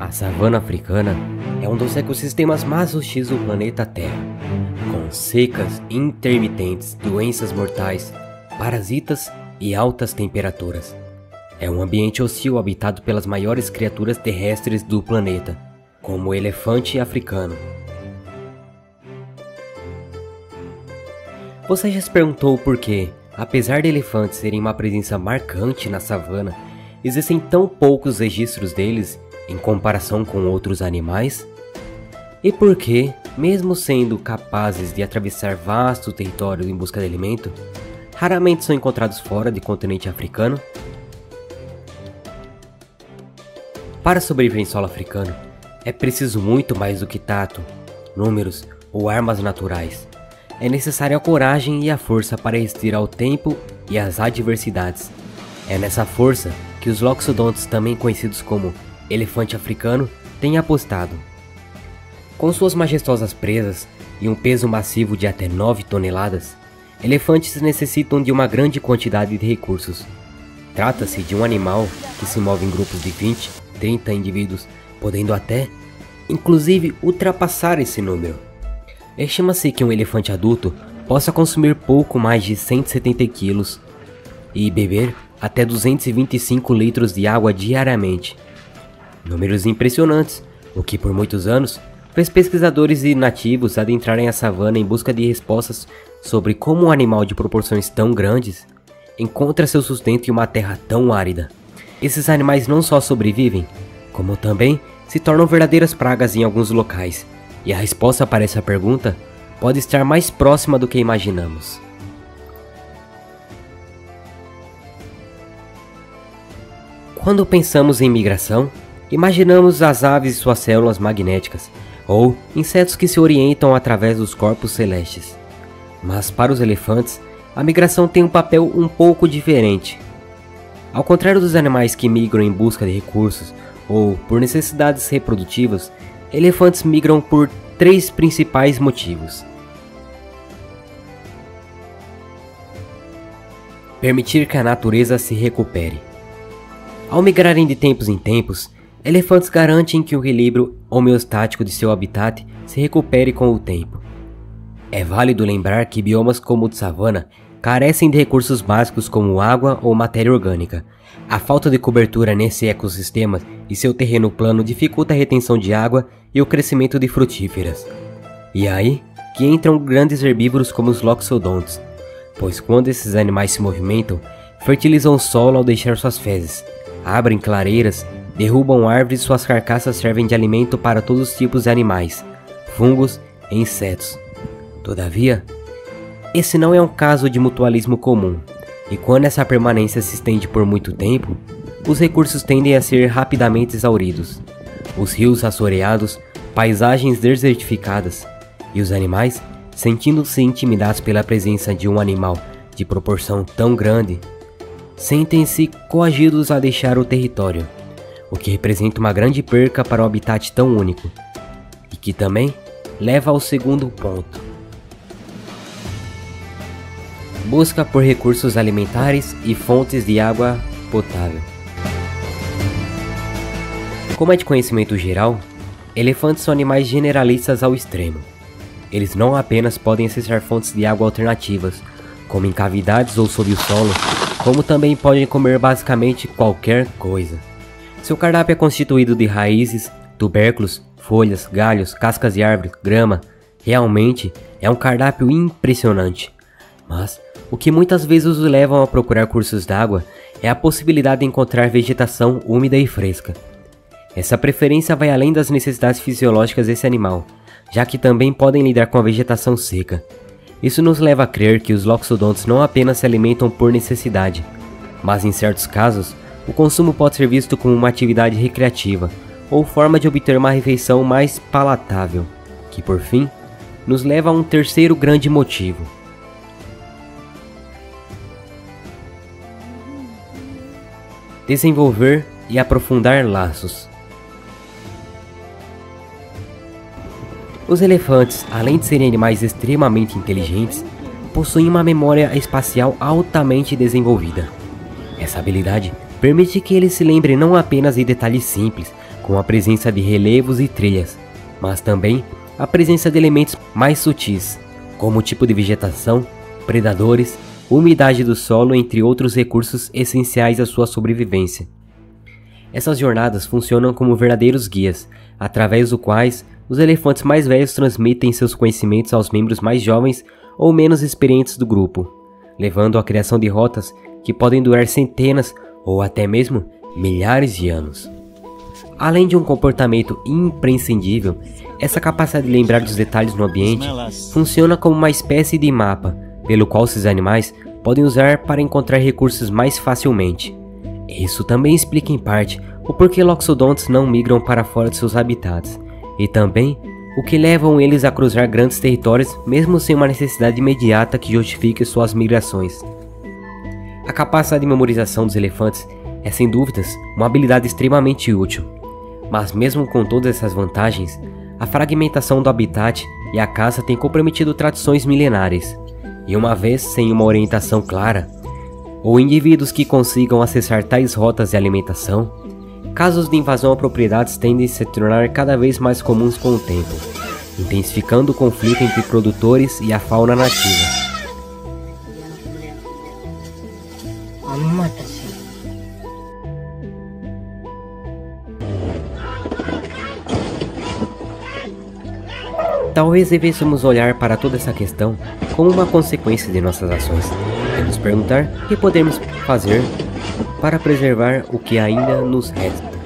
A savana africana é um dos ecossistemas mais hostis do planeta Terra, com secas intermitentes, doenças mortais, parasitas e altas temperaturas. É um ambiente hostil habitado pelas maiores criaturas terrestres do planeta, como o elefante africano. Você já se perguntou por que, apesar de elefantes serem uma presença marcante na savana, existem tão poucos registros deles em comparação com outros animais? E por que, mesmo sendo capazes de atravessar vasto território em busca de alimento, raramente são encontrados fora do continente africano? Para sobreviver em solo africano, é preciso muito mais do que tato, números ou armas naturais. É necessária a coragem e a força para resistir ao tempo e às adversidades. É nessa força que os loxodontes, também conhecidos como elefante africano, têm apostado. Com suas majestosas presas e um peso massivo de até 9 toneladas, elefantes necessitam de uma grande quantidade de recursos. Trata-se de um animal que se move em grupos de 20, 30 indivíduos, podendo até, inclusive, ultrapassar esse número. Estima-se que um elefante adulto possa consumir pouco mais de 170 quilos e beber até 225 litros de água diariamente. Números impressionantes, o que por muitos anos fez pesquisadores e nativos adentrarem a savana em busca de respostas sobre como um animal de proporções tão grandes encontra seu sustento em uma terra tão árida. Esses animais não só sobrevivem, como também se tornam verdadeiras pragas em alguns locais, e a resposta para essa pergunta pode estar mais próxima do que imaginamos. Quando pensamos em migração, imaginamos as aves e suas células magnéticas, ou insetos que se orientam através dos corpos celestes. Mas para os elefantes, a migração tem um papel um pouco diferente. Ao contrário dos animais que migram em busca de recursos ou por necessidades reprodutivas, elefantes migram por 3 principais motivos. Permitir que a natureza se recupere. Ao migrarem de tempos em tempos, elefantes garantem que o equilíbrio homeostático de seu habitat se recupere com o tempo. É válido lembrar que biomas como o de savana carecem de recursos básicos como água ou matéria orgânica. A falta de cobertura nesse ecossistema e seu terreno plano dificulta a retenção de água e o crescimento de frutíferas. E é aí que entram grandes herbívoros como os loxodontes, pois quando esses animais se movimentam, fertilizam o solo ao deixar suas fezes, abrem clareiras, derrubam árvores e suas carcaças servem de alimento para todos os tipos de animais, fungos e insetos. Todavia, esse não é um caso de mutualismo comum, e quando essa permanência se estende por muito tempo, os recursos tendem a ser rapidamente exauridos. Os rios assoreados, paisagens desertificadas, e os animais, sentindo-se intimidados pela presença de um animal de proporção tão grande, sentem-se coagidos a deixar o território, o que representa uma grande perca para um habitat tão único, e que também leva ao segundo ponto. Busca por recursos alimentares e fontes de água potável. Como é de conhecimento geral, elefantes são animais generalistas ao extremo. Eles não apenas podem acessar fontes de água alternativas, como em cavidades ou sob o solo, como também podem comer basicamente qualquer coisa. Seu cardápio é constituído de raízes, tubérculos, folhas, galhos, cascas de árvore, grama. Realmente é um cardápio impressionante. Mas o que muitas vezes os levam a procurar cursos d'água é a possibilidade de encontrar vegetação úmida e fresca. Essa preferência vai além das necessidades fisiológicas desse animal, já que também podem lidar com a vegetação seca. Isso nos leva a crer que os loxodontes não apenas se alimentam por necessidade, mas em certos casos, o consumo pode ser visto como uma atividade recreativa ou forma de obter uma refeição mais palatável, que por fim, nos leva a um terceiro grande motivo. Desenvolver e aprofundar laços. Os elefantes, além de serem animais extremamente inteligentes, possuem uma memória espacial altamente desenvolvida. Essa habilidade permite que eles se lembrem não apenas de detalhes simples, com a presença de relevos e trilhas, mas também a presença de elementos mais sutis, como o tipo de vegetação, predadores, umidade do solo, entre outros recursos essenciais à sua sobrevivência. Essas jornadas funcionam como verdadeiros guias, através dos quais os elefantes mais velhos transmitem seus conhecimentos aos membros mais jovens ou menos experientes do grupo, levando à criação de rotas que podem durar centenas ou até mesmo milhares de anos. Além de um comportamento imprescindível, essa capacidade de lembrar dos detalhes no ambiente funciona como uma espécie de mapa, pelo qual esses animais podem usar para encontrar recursos mais facilmente. Isso também explica em parte o porquê loxodontes não migram para fora de seus habitats, e também o que levam eles a cruzar grandes territórios mesmo sem uma necessidade imediata que justifique suas migrações. A capacidade de memorização dos elefantes é sem dúvidas uma habilidade extremamente útil, mas mesmo com todas essas vantagens, a fragmentação do habitat e a caça têm comprometido tradições milenares, e uma vez sem uma orientação clara, ou indivíduos que consigam acessar tais rotas de alimentação, casos de invasão a propriedades tendem a se tornar cada vez mais comuns com o tempo, intensificando o conflito entre produtores e a fauna nativa. Talvez devêssemos olhar para toda essa questão como uma consequência de nossas ações e nos perguntar o que podemos fazer para preservar o que ainda nos resta.